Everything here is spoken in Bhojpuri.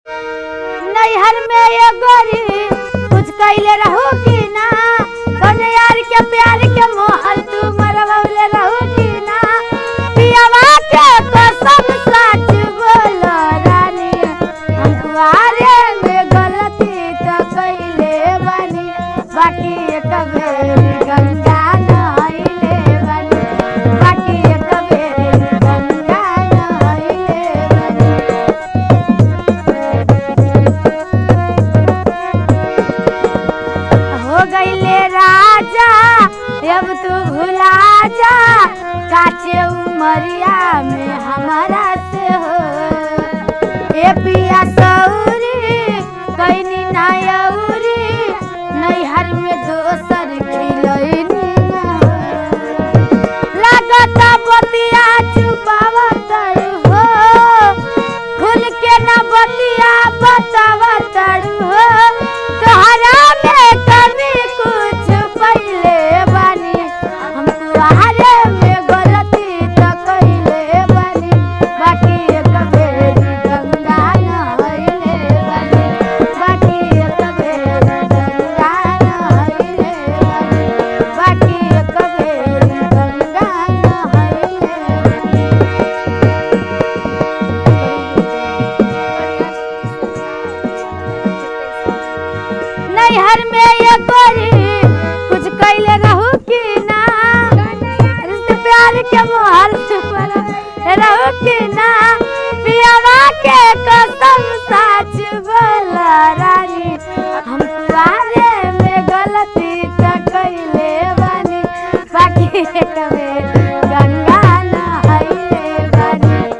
नैहर में ये गोरी कुछ कैले रहू की ना, कौन यार के प्यार के मोहल तू मरवले रहू की ना, पियावा के कसम सच बोलो रानी, हम तुम्हारे में गलती तो कैले बनी, बाकी एक बेर गंगा नहाइले बनी, बाकी एक बेर गंगा नहाइले बनी। हो गईले राजा अब तू भुला जा, काचे उमरिया में हमारा से हो, ए पिया सौरी कैनी नायौरी, नैहर में दोसर खिलैनी ना, लागत बतिया चुपावत हो, खुल के न बतिया बतावत हो, तोहरा में कभी कुछ पहले बनी, हम तुम्हारे में गलती तो कैले बनी, बाकी एक बेर गंगा नहाइले बनी, बाकी एक बेर गंगा नहाइले बनी, बाकी एक बेर गंगा नहाइले बनी। नैहर में ये गोरी कुछ कैले रहू की ना, रिश्ते प्यार के मोहल रहू की ना, पियावा के कसम सच बोला रानी, हम तुम्हारे में गलती तो कैले बनी, बाकी एक